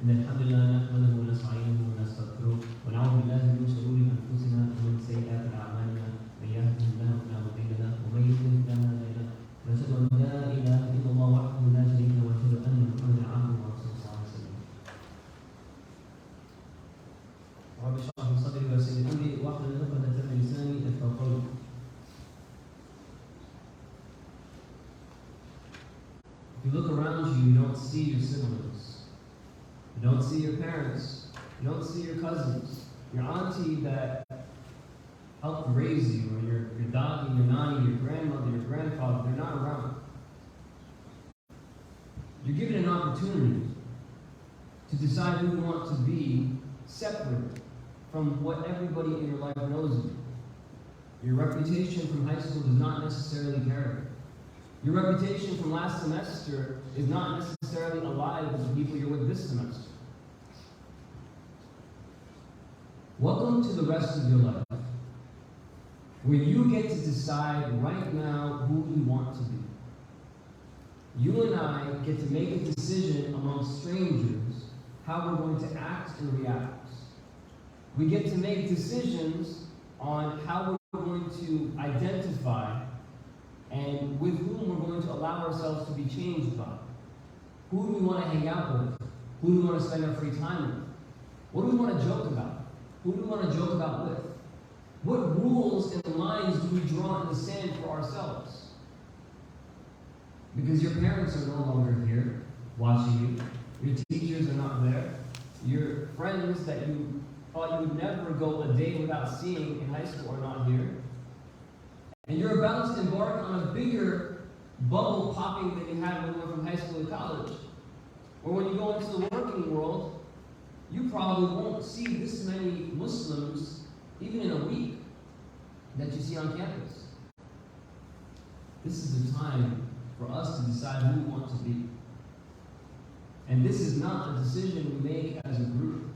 إن الحمد لله نحمده ونستعينه ونستغفره ونعوذ بالله من شرور أنفسنا ومن سيئات أعمالنا من يهده الله فلا مضل له ومن يضلل فلا هادي له ونشهد أن لا إله إلا الله وحده لا شريك له ونشهد أن محمدا عبده ورسوله صلى الله عليه وسلم. رب اشرح لي صدري ويسر لي أمري واحلل عقدة من لساني يفقهوا قولي. If you look around you, you don't see your siblings. You don't see your parents. You don't see your cousins. Your auntie that helped raise you, or your daddy, your nanny, your grandmother, your grandfather, they're not around. You're given an opportunity to decide who you want to be separate from what everybody in your life knows you. Your reputation from high school does not necessarily carry. Your reputation from last semester is not necessarily alive with the people you're with this semester. Welcome to the rest of your life, where you get to decide right now who you want to be. You and I get to make a decision among strangers how we're going to act and react. We get to make decisions on how we're going to identify and with whom we're going to allow ourselves to be changed by. Who do we want to hang out with? Who do we want to spend our free time with? What do we want to joke about? Who do we want to joke about with? What rules and lines do we draw in the sand for ourselves? Because your parents are no longer here watching you. Your teachers are not there. Your friends that you thought you would never go a day without seeing in high school are not here. And you're about to embark on a bigger bubble popping than you had when you went from high school to college. Or when you go into the working world, you probably won't see this many Muslims, even in a week, that you see on campus. This is the time for us to decide who we want to be. And this is not a decision we make as a group.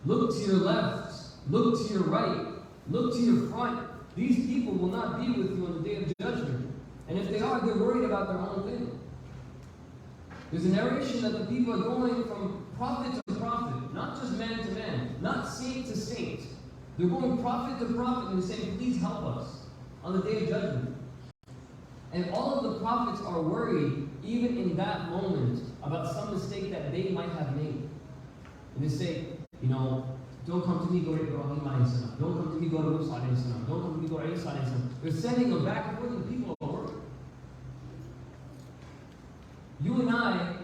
Look to your left, look to your right, look to your front. These people will not be with you on the day of judgment. And if they are, they're worried about their own thing. There's a narration that the people are going from prophet to prophet, not just man to man, not saint to saint. They're going prophet to prophet and they're saying, please help us on the day of judgment. And all of the prophets are worried, even in that moment, about some mistake that they might have made. And they say, don't come to me, go to Ibrahim alayhi salam. Don't come to me, go to Musa alayhi salam. Don't come to me, go to Isa alayhi salam. They're sending them back and forth, and the people are worried. You and I,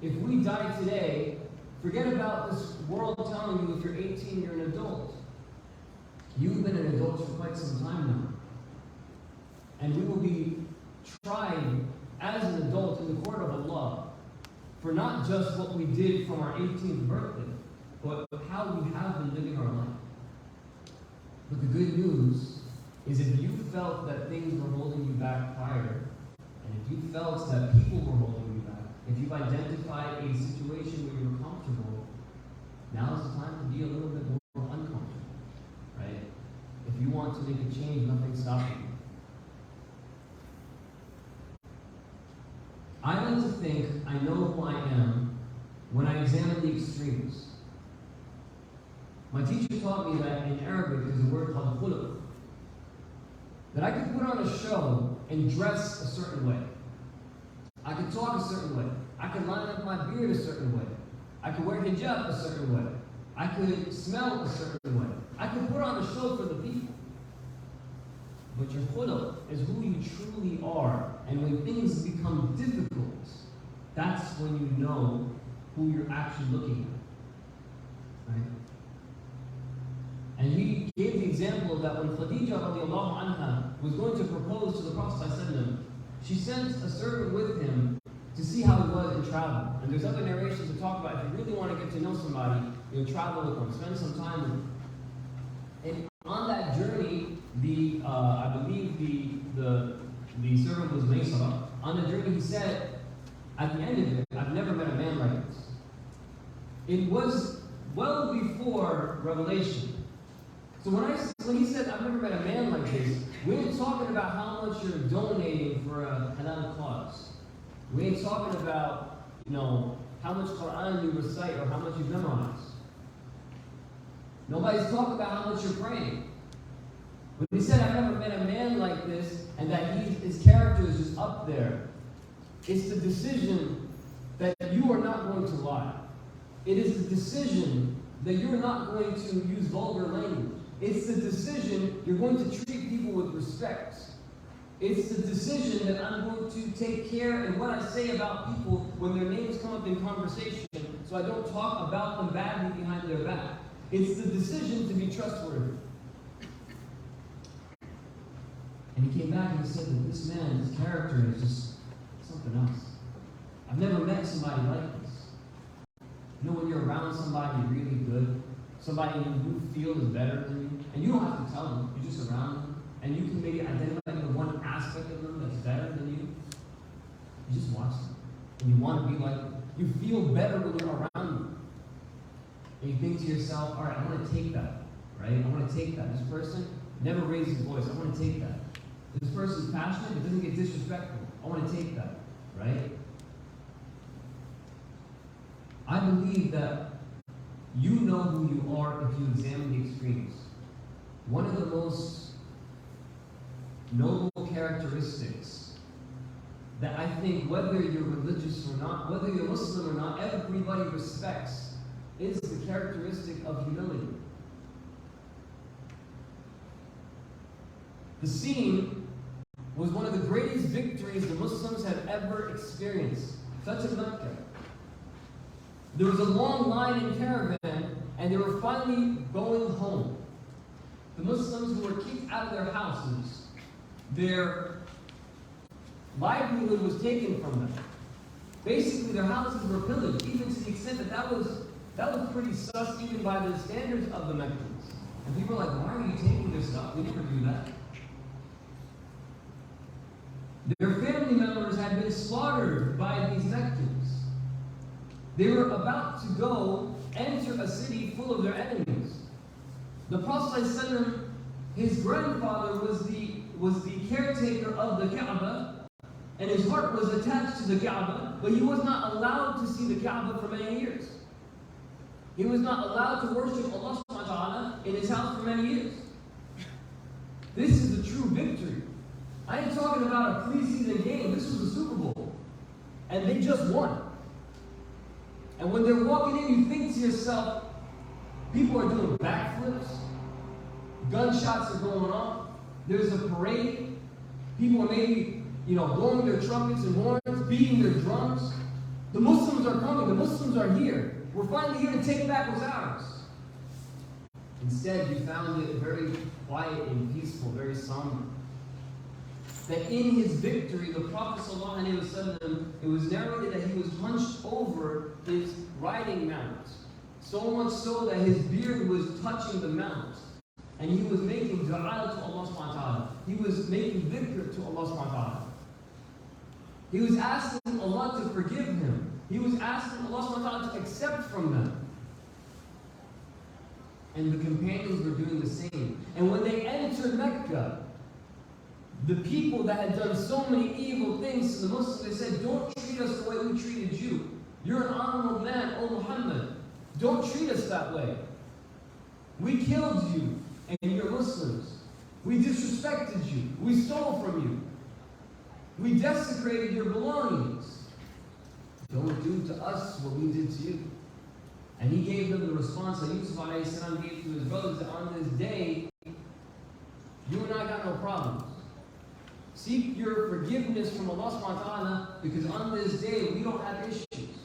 if we die today, forget about this world telling you if you're 18, you're an adult. You've been an adult for quite some time now. And we will be tried as an adult in the court of Allah for not just what we did from our 18th birthday, but how we have been living our life. But the good news is if you felt that things were holding you back prior, and if you felt that people were holding you back, if you've identified a situation where you're comfortable, now is the time to be a little bit more uncomfortable, right? If you want to make a change, nothing's stopping you. I like to think I know who I am when I examine the extremes. My teacher taught me that in Arabic there's a word called khuluq. That I could put on a show and dress a certain way. I could talk a certain way. I could line up my beard a certain way. I could wear hijab a certain way. I could smell a certain way. I could put on a show for the people. But your khuluq is who you truly are. And when things become difficult, that's when you know who you're actually looking at. Right? And he gave the example that when Khadija radiallahu anha was going to propose to the Prophet ﷺ, she sent a servant with him to see how he was in travel. And there's other narrations that talk about if you really want to get to know somebody, travel with them, spend some time with them. And on that journey, I believe the servant was Maysara. On the journey he said, at the end of it, I've never met a man like this. It was well before Revelation. So when he said, I've never met a man like this, we ain't talking about how much you're donating for a halal cause. We ain't talking about, how much Quran you recite or how much you memorize. Nobody's talking about how much you're praying. When he said, I've never met a man like this, and that his character is just up there, it's the decision that you are not going to lie. It is the decision that you're not going to use vulgar language. It's the decision you're going to treat people with respect. It's the decision that I'm going to take care in what I say about people when their names come up in conversation, so I don't talk about them badly behind their back. It's the decision to be trustworthy. And he came back and he said that this man, his character is just something else. I've never met somebody like this. You know when you're around somebody really good, somebody you feel is better than you, and you don't have to tell them, you're just around them, and you can maybe identify the one aspect of them that's better than you. You just watch them, and you want to be like them. You feel better when you're around them. And you think to yourself, all right, I want to take that, right? I want to take that. This person never raises his voice. I want to take that. This person's passionate, but doesn't get disrespectful. I want to take that, right? I believe that you know who you are if you examine the extremes. One of the most noble characteristics that I think, whether you're religious or not, whether you're Muslim or not, everybody respects, is the characteristic of humility. The scene was one of the greatest victories the Muslims have ever experienced. Fath Makkah. There was a long line in caravan, and they were finally going home. The Muslims who were kicked out of their houses, their livelihood was taken from them. Basically, their houses were pillaged, even to the extent that was pretty sus, even by the standards of the Meccans. And people were like, why are you taking their stuff? We never do that. Their family members had been slaughtered by these Meccans. They were about to go enter a city full of their enemies. The Prophet ﷺ, his grandfather was the caretaker of the Kaaba, and his heart was attached to the Kaaba, but he was not allowed to see the Kaaba for many years. He was not allowed to worship Allah subhanahu wa ta'ala in his house for many years. This is the true victory. I ain't talking about a preseason game. This was the Super Bowl. And they just won. And when they're walking in, you think to yourself, people are doing backflips, gunshots are going off, there's a parade, people are maybe, blowing their trumpets and horns, beating their drums. The Muslims are coming, the Muslims are here. We're finally here to take back what's ours. Instead, you found it very quiet and peaceful, very somber. That in his victory, the Prophet ﷺ, it was narrated that he was hunched over his riding mount. So much so that his beard was touching the mount. And he was making dua to Allah subhanahu wa ta'ala. He was making dhikr to Allah subhanahu wa ta'ala. He was asking Allah to forgive him. He was asking Allah subhanahu wa ta'ala to accept from them. And the companions were doing the same. And when they entered Mecca, the people that had done so many evil things to the Muslims, they said, don't treat us the way we treated you. You're an honorable man, O Muhammad. Don't treat us that way. We killed you, and you're Muslims. We disrespected you. We stole from you. We desecrated your belongings. Don't do to us what we did to you. And he gave them the response that Yusuf ﷺ gave to his brothers, that on this day, you and I got no problems. Seek your forgiveness from Allah subhanahu wa ta'ala, because on this day we don't have issues.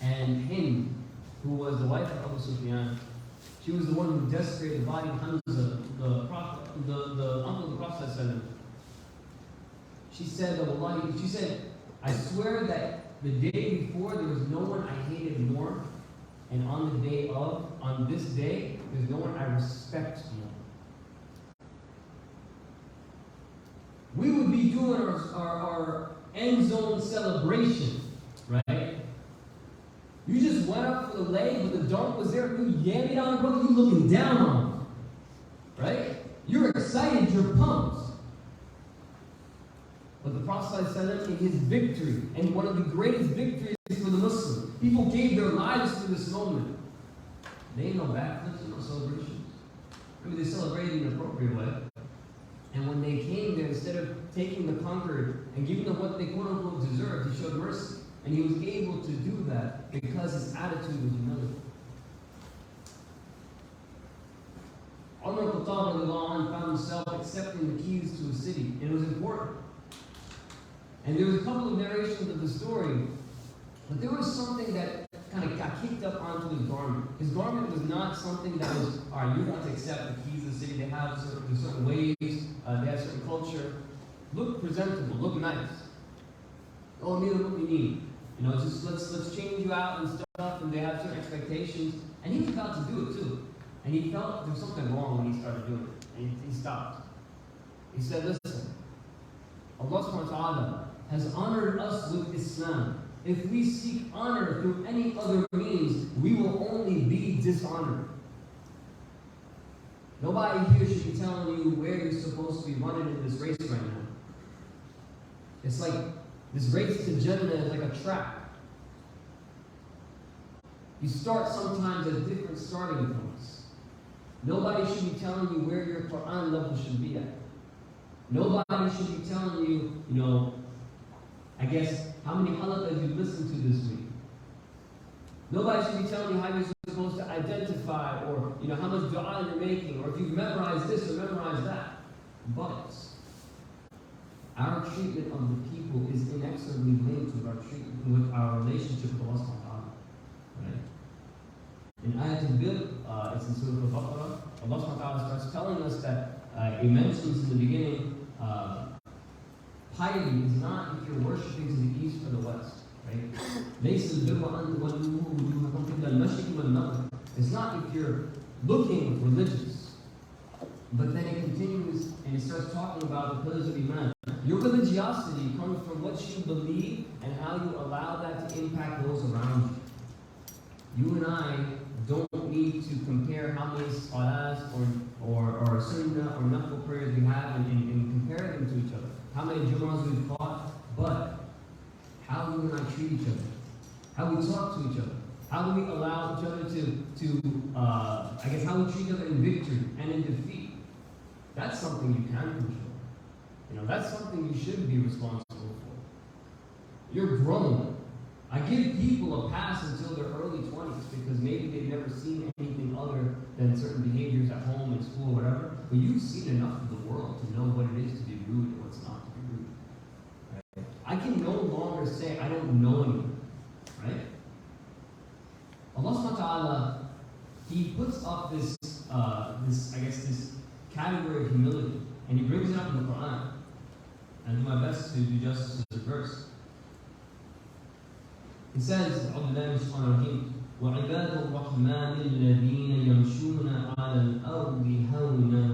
And Hind, who was the wife of Abu Sufyan, she was the one who desecrated the body of Hamza, the uncle of the Prophet ﷺ. She said, I swear that the day before there was no one I hated more, and on this day, there's no one I respect more. We would be doing our end zone celebration, right? You just went up for the leg, but the dunk was there. You yammed on, brother. You looking down on him, right? You're excited. You're pumped. But the Prophet ﷺ, in his victory, and one of the greatest victories for the Muslims, People gave their lives to this moment. They ain't no backflips, no celebrations. I mean, they celebrated in an appropriate way. And when they came there, instead of taking the conquered and giving them what they quote-unquote deserved, he showed mercy. And he was able to do that because his attitude was humility. Omar Tariq found himself accepting the keys to a city, and it was important. And there was a couple of narrations of the story, but there was something that kind of got kicked up onto his garment. His garment was not something that was, all right, you want to accept the keys of the city. They have certain ways, they have certain culture. Look presentable, look nice. Oh, need what we need. You know, just let's change you out and stuff, and they have certain expectations. And he was about to do it too. And he felt there was something wrong when he started doing it. And he stopped. He said, listen, Allah subhanahu wa ta'ala has honored us with Islam. If we seek honor through any other means, we will only be dishonored. Nobody here should be telling you where you're supposed to be running in this race right now. It's like this race to Jannah is like a track. You start sometimes at different starting points. Nobody should be telling you where your Quran level should be at. Nobody should be telling you, you know, I guess, how many halaqas you've listened to this week. Nobody should be telling you how you're supposed to identify, or you know how much dua you're making, or if you've memorized this or memorized that. But our treatment of the people is inexorably linked with our relationship with Allah subhanahu wa ta'ala. Right? In Ayat al-Bir, it's in Surah Al-Baqarah, Allah subhanahu wa ta'ala starts telling us that, it mentions in the beginning, piety is not if you're worshiping to the east or the west. Right? It's not if you're looking religious. But then it continues and it starts talking about the pillars of Iman. Your religiosity comes from what you believe and how you allow that to impact those around you. You and I don't need to compare how many salahs or sunnah or nafil prayers we have and compare them to each other. How many Jumu'ahs we've taught, but how you and I treat each other. How we talk to each other. How do we allow each other I guess how we treat each other in victory and in defeat. That's something you can control. You know, that's something you should be responsible for. You're grown. I give people a pass until their early 20s because maybe they've never seen anything other than certain behaviors at home, in school, whatever. But you've seen enough of the world to know what it is to be rude and what's not to be rude. Right? I can no longer say I don't know anything. Right? Allah subhanahu wa ta'ala, He puts up this category of humility, and He brings it up in the Quran. And do my best to do justice to the verse. He says, وَعِبَادُ الرَّحْمَنِ الَّذِينَ يَمْشُونَ عَلَى الْأَرْضِ هَوْنًا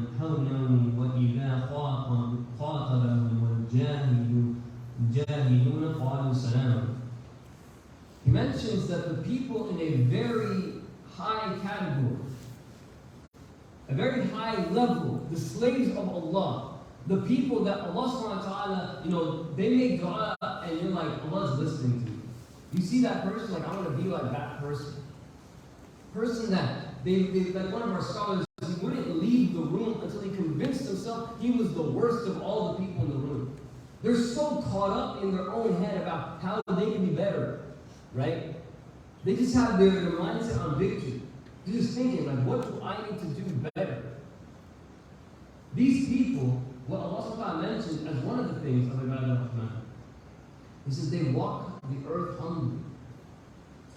وَإِذَا خَاطَبَهُمُ الْجَاهِلُونَ قَالُوا سَلَامًا. He mentions that the people in a very high category, a very high level, the slaves of Allah, the people that Allah subhanahu wa ta'ala, you know, they make dua and you're like, Allah's listening to you. You see that person, like, I want to be like that person. Person that, like one of our scholars, he wouldn't leave the room until he convinced himself he was the worst of all the people in the room. They're so caught up in their own head about how they can be better, right? They just have their mindset on victory. They're just thinking, like, what do I need to do better? These people, what Allah subhanahu wa ta'ala mentioned as one of the things of Ibadah al-Rahman, He says they walk the earth humbly.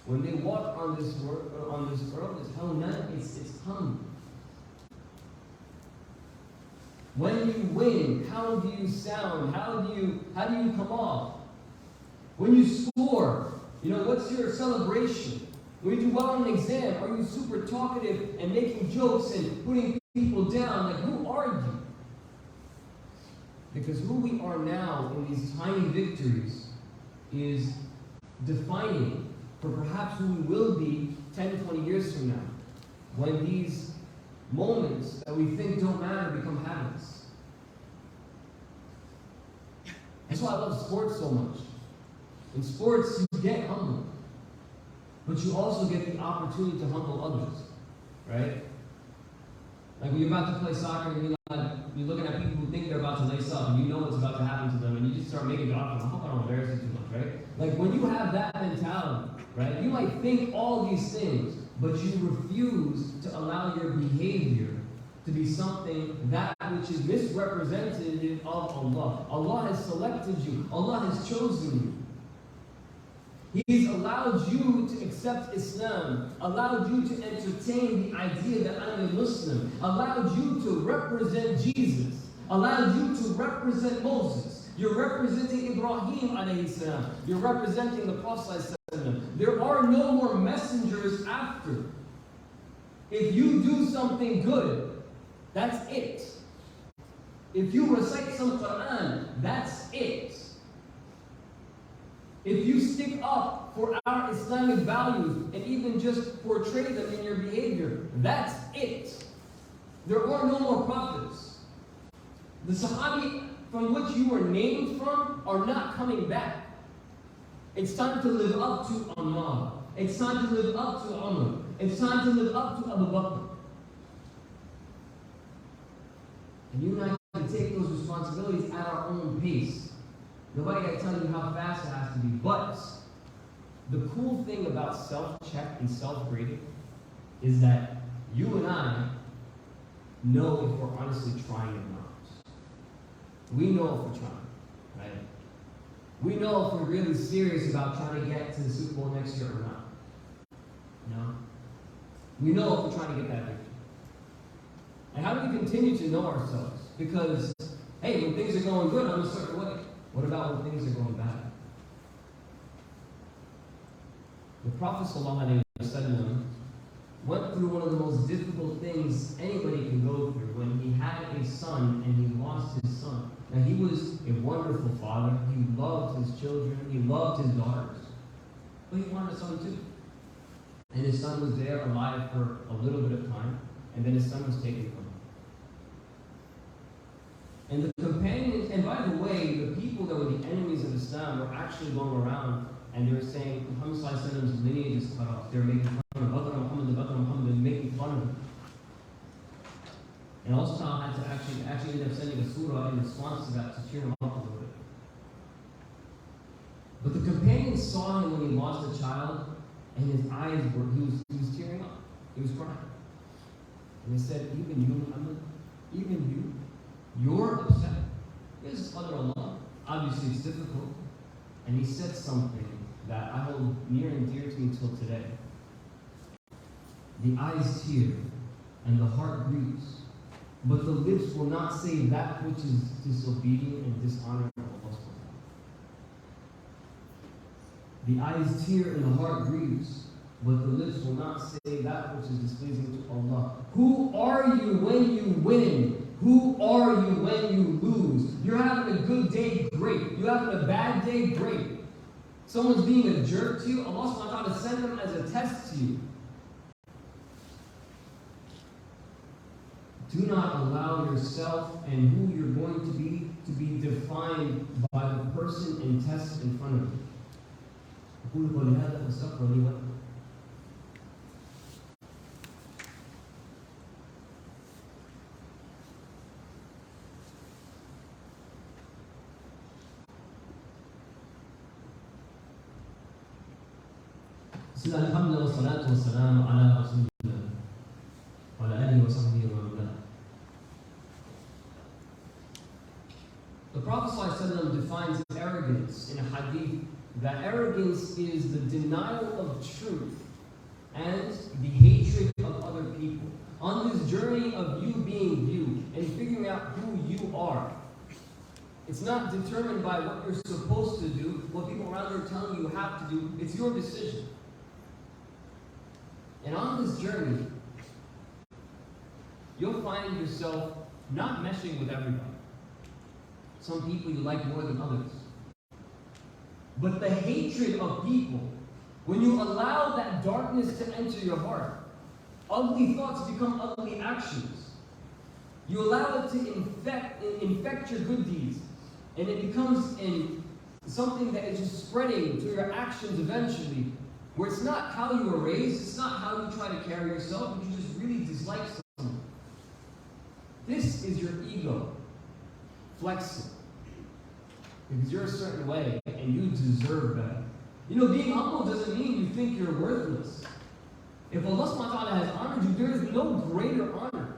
When they walk on this earth, it's hawnan, it's humble. When you win, how do you sound? How do you come off? When you score, you know, what's your celebration? When you do well on an exam, are you super talkative and making jokes and putting people down? Like, who are you? Because who we are now in these tiny victories is defining for perhaps who we will be 10, 20 years from now, when these moments that we think don't matter become habits. That's why I love sports so much. In sports, you get humble. but you also get the opportunity to humble others, right? Like when you're about to play soccer and you're looking at people who think they're about to lace up and you know what's about to happen to them and you just start making jokes. I hope I don't embarrass you too much, right? Like when you have that mentality, right? You might think all these things, but you refuse to allow your behavior to be something that which is misrepresentative of Allah. Allah has selected you. Allah has chosen you. He's allowed you to accept Islam, allowed you to entertain the idea that I'm a Muslim, allowed you to represent Jesus, allowed you to represent Moses. You're representing Ibrahim alayhi salam. You're representing the Prophet sallallahu. There are no more messengers after. If you do something good, that's it. If you recite some Quran, that's it. If you stick up for our Islamic values and even just portray them in your behavior, that's it. There are no more prophets. The Sahabi from which you were named from are not coming back. It's time to live up to Ammar. It's time to live up to Umar. It's time to live up to Abu Bakr. And you and I can take those responsibilities at our own pace. Nobody got to tell you how fast it has to be. But the cool thing about self-check and self-grading is that you and I know if we're honestly trying or not. We know if we're trying, right? We know if we're really serious about trying to get to the Super Bowl next year or not. You know? We know if we're trying to get that victory. And how do we continue to know ourselves? Because, hey, when things are going good, I'm a certain way. What about when things are going bad? The Prophet ﷺ went through one of the most difficult things anybody can go through when he had a son and he lost his son. Now he was a wonderful father. He loved his children. He loved his daughters. But he wanted a son too. And his son was there alive for a little bit of time, and then his son was taken from him. And the companions, and by the way, the people that were the enemies of Islam were actually going around and they were saying Muhammad's lineage is cut off. They were making fun of Bakr Muhammad, and making fun of him. And also had to actually ended up sending a surah in response to that to cheer him up a little bit. But the companions saw him when he lost a child, and his eyes were, he was tearing up. He was crying. And they said, even you, Muhammad, even you're upset. This is Qadr Allah. Obviously it's difficult. And he said something that I hold near and dear to me till today. The eyes tear and the heart grieves, but the lips will not say that which is disobedient and dishonoring to Allah. The eyes tear and the heart grieves, but the lips will not say that which is displeasing to Allah. Who are you when you win? Who are you when you lose? You're having a good day, great. You're having a bad day, great. Someone's being a jerk to you, Allah subhanahu wa ta'ala send them as a test to you. Do not allow yourself and who you're going to be defined by the person and test in front of you. أقول قولي هذا واستغفر لي ولكم. بسم الله الحمد لله والصلاة والسلام على رسول الله وعلى آله وصحبه ومن والاه. The Prophet ﷺ defines arrogance in a hadith that arrogance is the denial of truth and the hatred of other people. On this journey of you being you and figuring out who you are, it's not determined by what you're supposed to do, what people around you are telling you have to do. It's your decision. And on this journey, you'll find yourself not meshing with everybody. Some people you like more than others. But the hatred of people, when you allow that darkness to enter your heart, ugly thoughts become ugly actions. You allow it to infect your good deeds, and it becomes something that is just spreading to your actions eventually. Where it's not how you were raised, it's not how you try to carry yourself, but you just really dislike someone. This is your ego flexing. Because you're a certain way, and you deserve better. You know, being humble doesn't mean you think you're worthless. If Allah subhanahu wa ta'ala has honored you, there is no greater honor.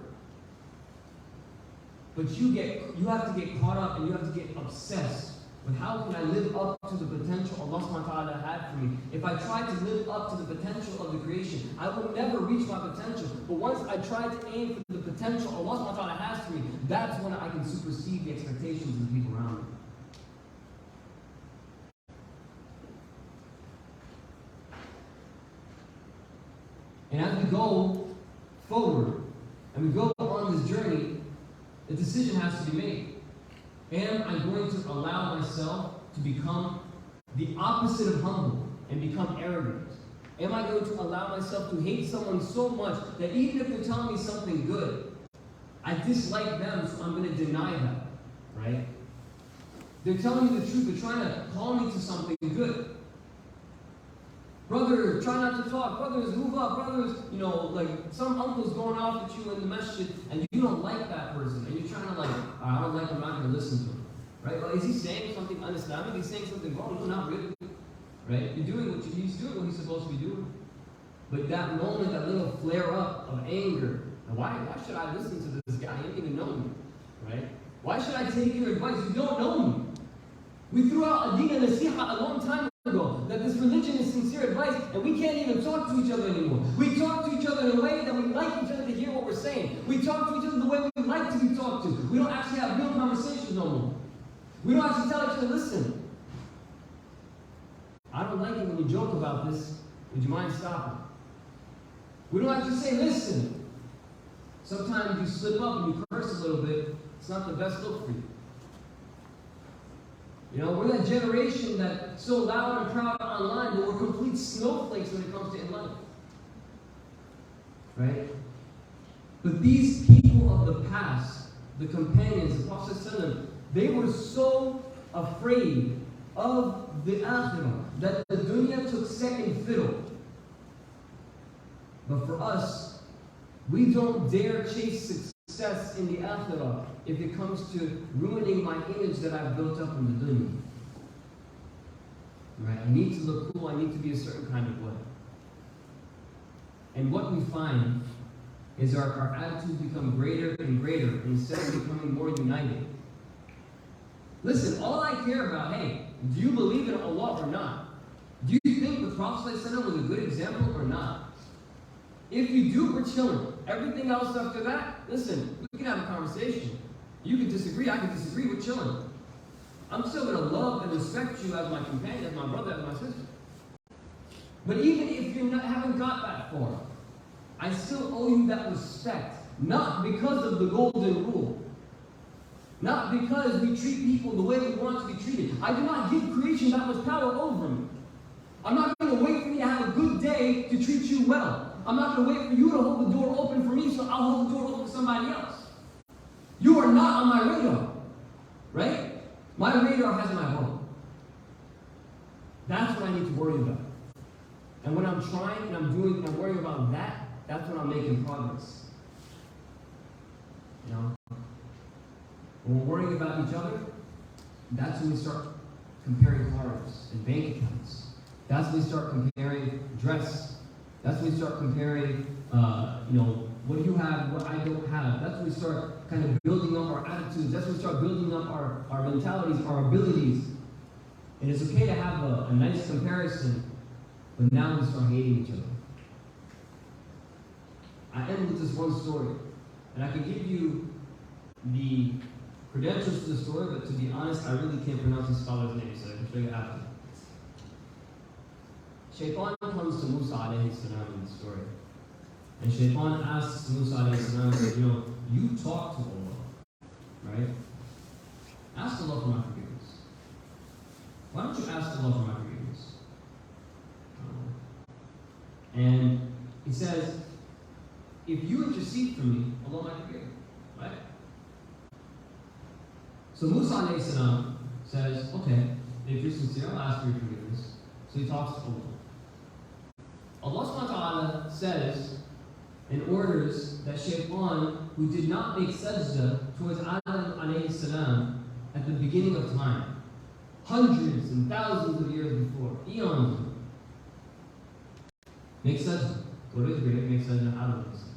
But you have to get caught up and you have to get obsessed with how can I live up to the potential Allah subhanahu wa ta'ala had for me. If I try to live up to the potential of the creation, I will never reach my potential. But once I try to aim for the potential Allah subhanahu wa ta'ala has for me, that's when I can supersede the expectations of the people around me. And as we go forward, and we go on this journey, the decision has to be made. Am I going to allow myself to become the opposite of humble and become arrogant? Am I going to allow myself to hate someone so much that even if they're telling me something good, I dislike them, so I'm going to deny them, right? They're telling me the truth, they're trying to call me to something good. Brothers, try not to talk. Brothers, move up. Brothers, you know, like some uncle's going off at you in the masjid and you don't like that person. And you're trying to I don't like him, I'm not going to listen to him. Right? Well, is he saying something un-Islamic? He's saying something wrong? No, not really. Right? He's doing what he's supposed to be doing. But that moment, that little flare up of anger, why should I listen to this guy? He doesn't even know me. Right? Why should I take your advice? You don't know me. We threw out a deen and nasiha a long time ago, that this religion is sincere advice, and we can't even talk to each other anymore. We talk to each other in a way that we like each other to hear what we're saying. We talk to each other the way we like to be talked to. We don't actually have real conversations no more. We don't actually tell each other, listen, I don't like it when you joke about this. Would you mind stopping? We don't actually say, listen. Sometimes you slip up and you curse a little bit. It's not the best look for you. You know, we're that generation that's so loud and proud online, but we're complete snowflakes when it comes to in life. Right? But these people of the past, the companions, the Prophet, they were so afraid of the akhirah that the dunya took second fiddle. But for us, we don't dare chase success in the akhirah if it comes to ruining my image that I've built up in the dunya. Right? I need to look cool, I need to be a certain kind of way. And what we find is our attitudes become greater and greater instead of becoming more united. Listen, all I care about, hey, do you believe in Allah or not? Do you think the Prophet was a good example or not? If you do, we're chilling. Everything else after that, listen, we can have a conversation. You can disagree, I can disagree, we're chilling. I'm still going to love and respect you as my companion, as my brother, as my sister. But even if you haven't got that far, I still owe you that respect. Not because of the golden rule. Not because we treat people the way we want to be treated. I do not give creation that much power over me. I'm not going to wait for me to have a good day to treat you well. I'm not going to wait for you to hold the door open for me, so I'll hold the door open for somebody else. You are not on my radar, right? My radar has my heart. That's what I need to worry about. And when I'm trying and I'm worrying about that, that's when I'm making progress. You know? When we're worrying about each other, that's when we start comparing cars and bank accounts. That's when we start comparing dress. That's when we start comparing, what do you have, what I don't have. That's when we start kind of building up our attitudes. That's when we start building up our mentalities, our abilities. And it's okay to have a nice comparison, but now we start hating each other. I end with this one story. And I can give you the credentials to the story, but to be honest, I really can't pronounce this scholar's name, so I can show you after. Shaitan comes to Musa alayhi salam in the story. And Shaitan asks Musa alayhi salam, you talk to Allah, right? Ask Allah for my forgiveness. Why don't you ask Allah for my forgiveness? And he says, if you intercede for me, Allah might forgive you, right? So Musa alayhi salam says, okay, if you're sincere, I'll ask for your forgiveness. So he talks to Allah. Allah subhanahu wa ta'ala says and orders that Shaytan, who did not make sajda towards Adam alayhi salam at the beginning of time, hundreds and thousands of years before, eons ago, make sajda. What is great? Make sajda Adam alayhi salam.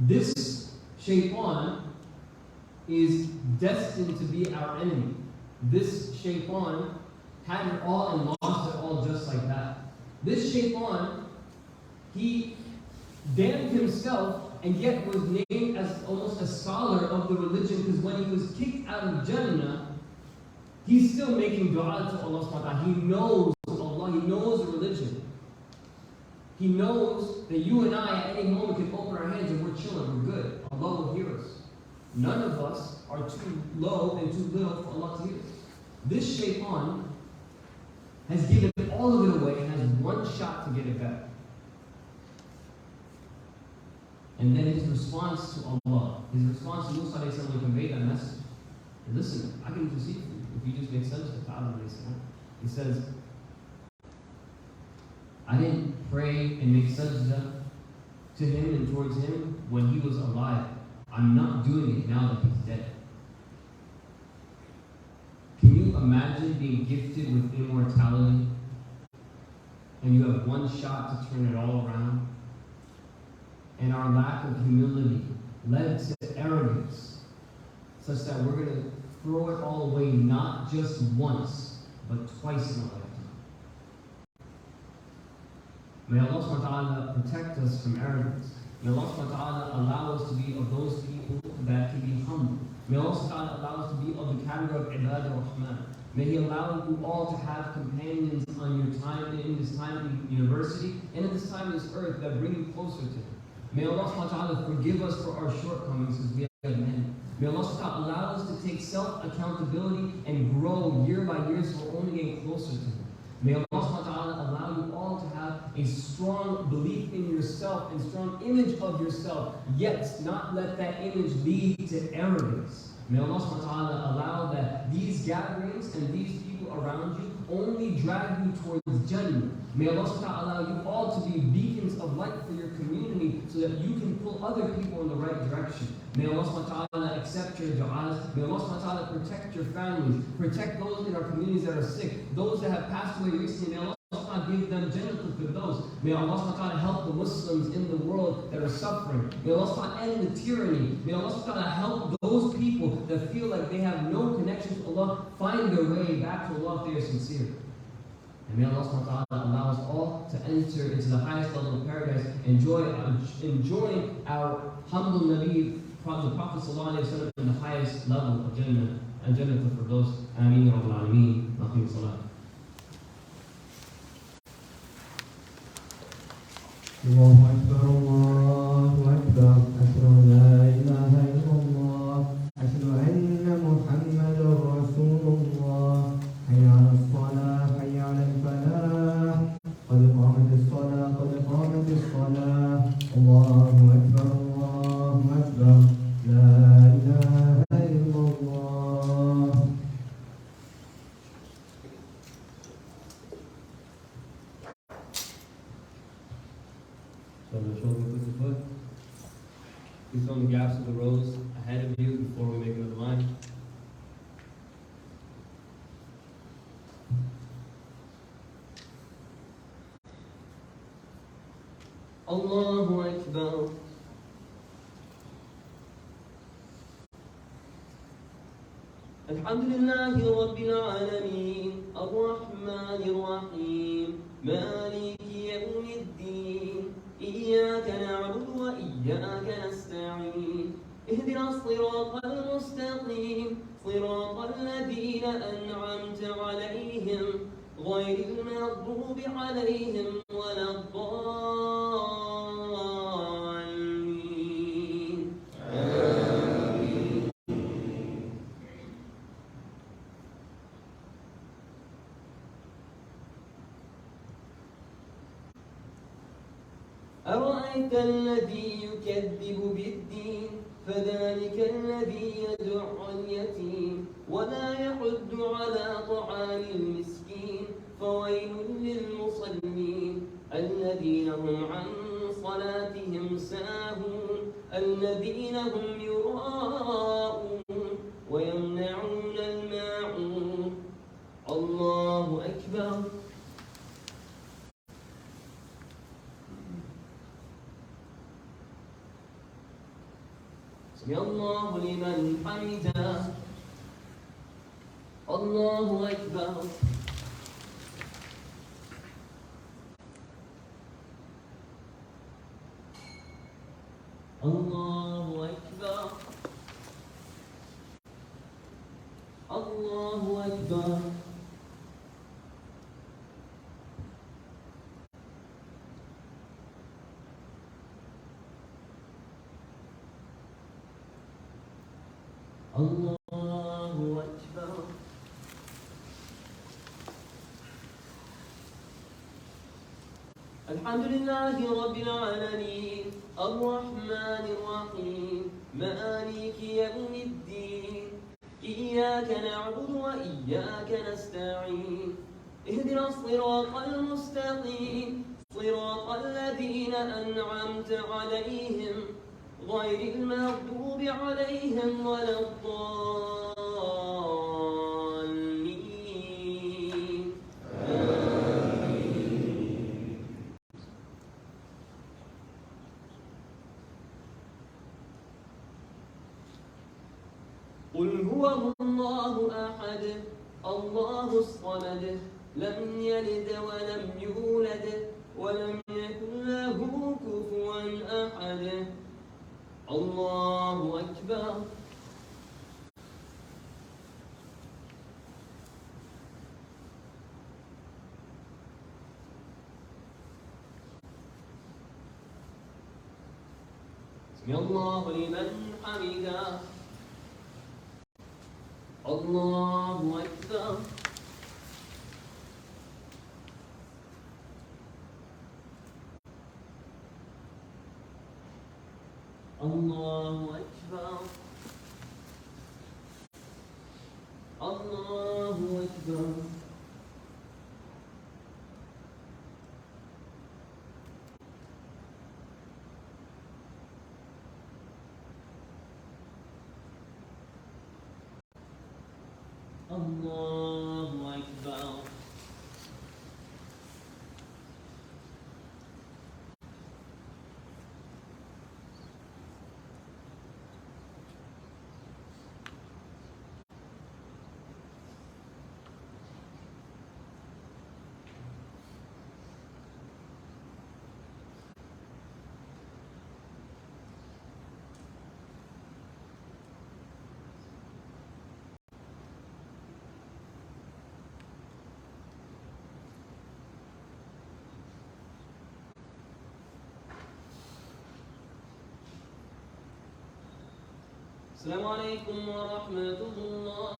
This Shaytan is destined to be our enemy. This Shaytan had it all and lost it all just like that. This Shaytan, he damned himself and yet was named as almost a scholar of the religion, because when he was kicked out of Jannah, he's still making dua to Allah subhanahu wa ta'ala. He knows Allah, he knows the religion. He knows that you and I at any moment can open our hands and we're chilling, we're good. Allah will hear us. None of us are too low and too little for Allah to hear us. This Shaytan has given all of it away and has one shot to get it back. And then his response to Allah, his response to Musa alayhi salam, conveyed that message. And listen, I can intercede for you if you just make sense to Adam alayhi salam. He says, I didn't pray and make sajda to him and towards him when he was alive. I'm not doing it now that he's dead. Can you imagine being gifted with immortality and you have one shot to turn it all around? And our lack of humility led to arrogance, such that we're going to throw it all away not just once, but twice in a lifetime. May Allah subhanahu wa ta'ala protect us from arrogance. May Allah subhanahu wa ta'ala allow us to be of those people that can be humble. May Allah subhanahu wa ta'ala allow us to be of the category of Ibad al-Rahman. May He allow you all to have companions on your time, in this time in university, and in this time in this earth that bring you closer to Him. May Allah subhanahu wa ta'ala forgive us for our shortcomings, because we have many. May Allah subhanahu wa ta'ala allow us to take self-accountability and grow year by year, so we're only getting closer to Him. May Allah subhanahu wa ta'ala allow you all to have a strong belief in yourself and strong image of yourself, yet not let that image lead to arrogance. May Allah subhanahu wa ta'ala allow that these gatherings and these people around you only drag you towards Jannah. May Allah subhanahu wa ta'ala allow you all to be beacons of light for your community, so that you can pull other people in the right direction. May Allah subhanahu wa ta'ala accept your du'as. May Allah subhanahu wa ta'ala protect your families, protect those in our communities that are sick, those that have passed away recently. May Allah give them Jannatul Firdaus. May Allah subhanahu wa ta'ala help the Muslims in the world that are suffering. May Allah subhanahu wa ta'ala end the tyranny. May Allah subhanahu wa ta'ala help those people that feel like they have no connection to Allah find their way back to Allah if they are sincere. And may Allah subhanahu wa ta'ala allow us all to enter into the highest level of paradise, enjoying our humble Nabi, the Prophet sallallahu alayhi wa sallam, in the highest level of Jannah, and Jannatul Firdaus. Ameen ya Rabbal Alameen. Naqim salat. الله أكبر الله أكبر أشهد أن لا إله إلا الله أشهد أن محمدا رسول الله حي على الصلاة حي على الفلاح قد قامت الصلاة قد قامت الصلاة الله أكبر لا إله إلا الله. Shoulder to shoulder, foot to foot. Please fill in the gaps of the rows ahead of you before we make another line. Allahu Akbar. Alhamdulillahi Rabbil Alameen, Ar-Rahmanir Rahim, Maliki Yawmiddin. إياك نعبد وإياك نستعين اهدنا الصراط المستقيم صراط الذين أنعمت عليهم غير المغضوب عليهم ولا الضالين. آمين. أرأيت الذي يكذب بالدين فذلك الذي يدع اليتيم ولا يحض على طعام المسكين فويل للمصلين الذين هم عن صلاتهم ساهون الذين هم يراءون ويمنعون الماعون الله أكبر سمع الله لمن حمده الله أكبر الله أكبر الله أكبر الله أكبر الحمد لله رب العالمين الرحمن الرحيم مالك يوم الدين إياك نعبد وإياك نستعين اهدنا الصراط المستقيم صراط الذين أنعمت عليهم غير المغضوب عليهم ولا الضالين آمين قل هو الله أحد الله الصمد لم يلد ولم يولد ولم يكن له كفوا أحد الله أكبر سمع الله لمن حمده الله أكبر الله أكبر الله أكبر الله أكبر السلام عليكم ورحمة الله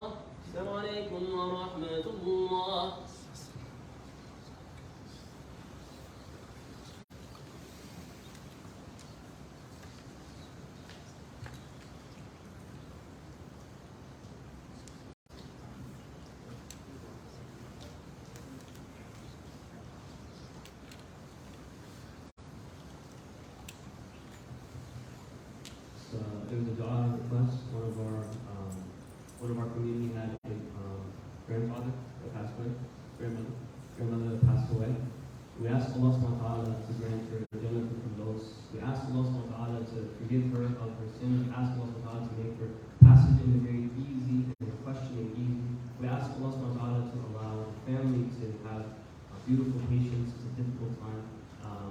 السلام عليكم ورحمة الله It was a dua request. One of our community had a grandfather that passed away, grandmother that passed away. We asked Allah subhanahu wa ta'ala to grant her Jannah from those. We asked Allah subhanahu wa ta'ala to forgive her of her sins. We asked Allah subhanahu wa ta'ala to make her passage in the grave easy and her questioning easy. We asked Allah subhanahu wa ta'ala to allow the family to have beautiful patience. It's a difficult time.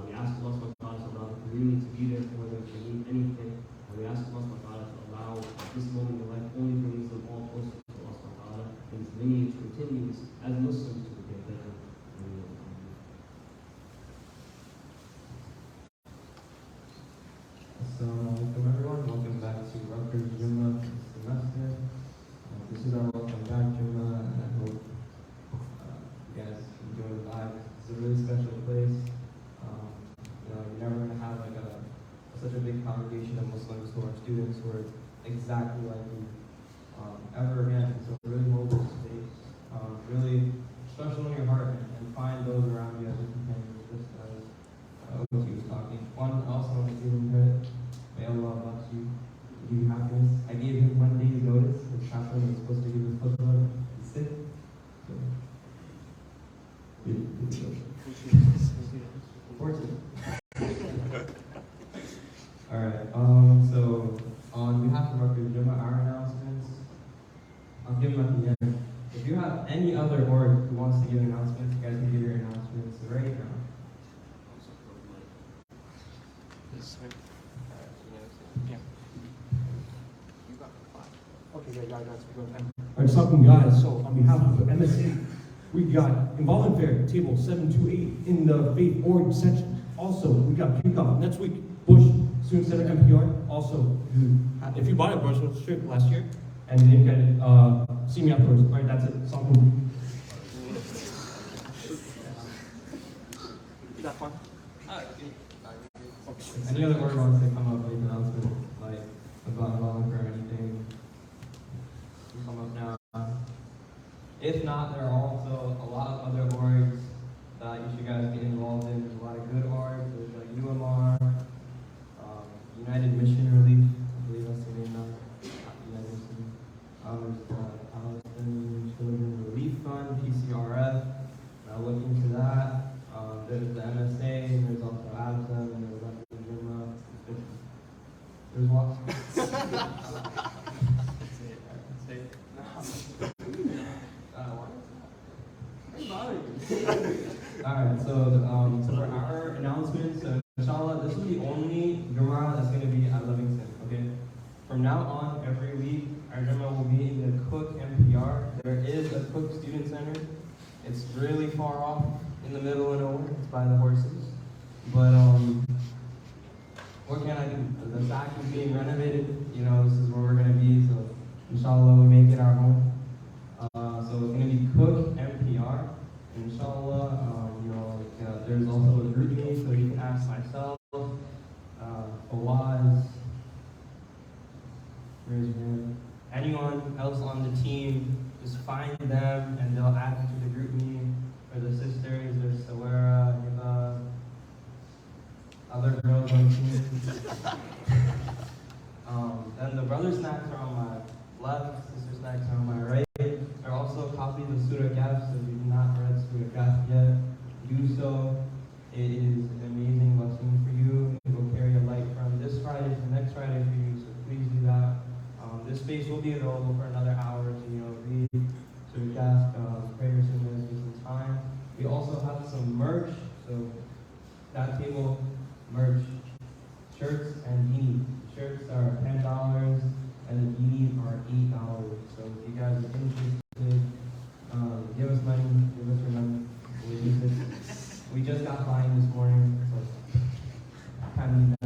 We asked Allah subhanahu wa ta'ala to allow the community to be there for them if they need anything. We ask Allah subhanahu wa ta'ala to allow this moment in life only brings them all closer to Allah subhanahu wa ta'ala and this lineage continues as Muslims to get better. Assalamu alaikum everyone, welcome back to Rutgers Jumu'ah this semester. This is our welcome back Jumu'ah, and I hope you guys enjoy the vibe. It's a really special place. You're never going to have such a big congregation of Muslims who are students who are exactly like you ever again. So really mobile space, really special in your heart, and 14. Alright, so on behalf of Rutgers Jumu'ah, our announcements, I'll give them at the end. If you have any other org who wants to give announcements, you guys can give your announcements right now. Alright, something guys, so on behalf of the MSA, we got involvement fair, table 728 in the faith org section. Also, we got kickoff next week, Bush, Student Center, NPR. Also, if you bought a Brussels strip last year and you didn't get it, see me afterwards. Alright, that's it. Something. Any other org wants to come up with an announcement, like about involvement or anything, you come up now. If not, there are also a lot of other orgs that you should guys get involved in. There's a lot of good orgs. There's like UMR, United Mission Relief, I believe that's the name now. United Mission. There's the Palestinian Children Relief Fund, PCRF. Now look into that. There's the MSA, there's also ABSA, and there's Rutgers Jumu'ah. There's what? Alright, so for our announcements, inshallah, this is the only Jumu'ah that's going to be at Livingston, okay? From now on, every week, our Jumu'ah will be in the Cook MPR. There is a Cook Student Center. It's really far off in the middle of nowhere. It's by the horses. But, what can I do? The SAC is being renovated. You know, this is where we're going to be, so inshallah, we make it our home. So it's going to be Cook MPR. Inshallah, there's also a group meeting, so you can ask myself, Fawaz, anyone else on the team, just find them and they'll add you to the group meeting. For the sisters, there's Sawara, Hiba, other girls on the team. Then the brother snacks are on my left, sister snacks are on my right. There are also copies of Surah Kahf, so if you've not read Surah Kahf yet, do so. It is an amazing blessing for you. It will carry a light from this Friday to next Friday for you, so please do that. This space will be available for another hour to read Surah Kahf, prayers in there, some time. We also have some merch, so that table, merch, shirts and beanies. Shirts are $10 and the beanies are $8. So if you guys are interested, give us money, give us your money. We'll use it. We just got buying this morning, so kind of need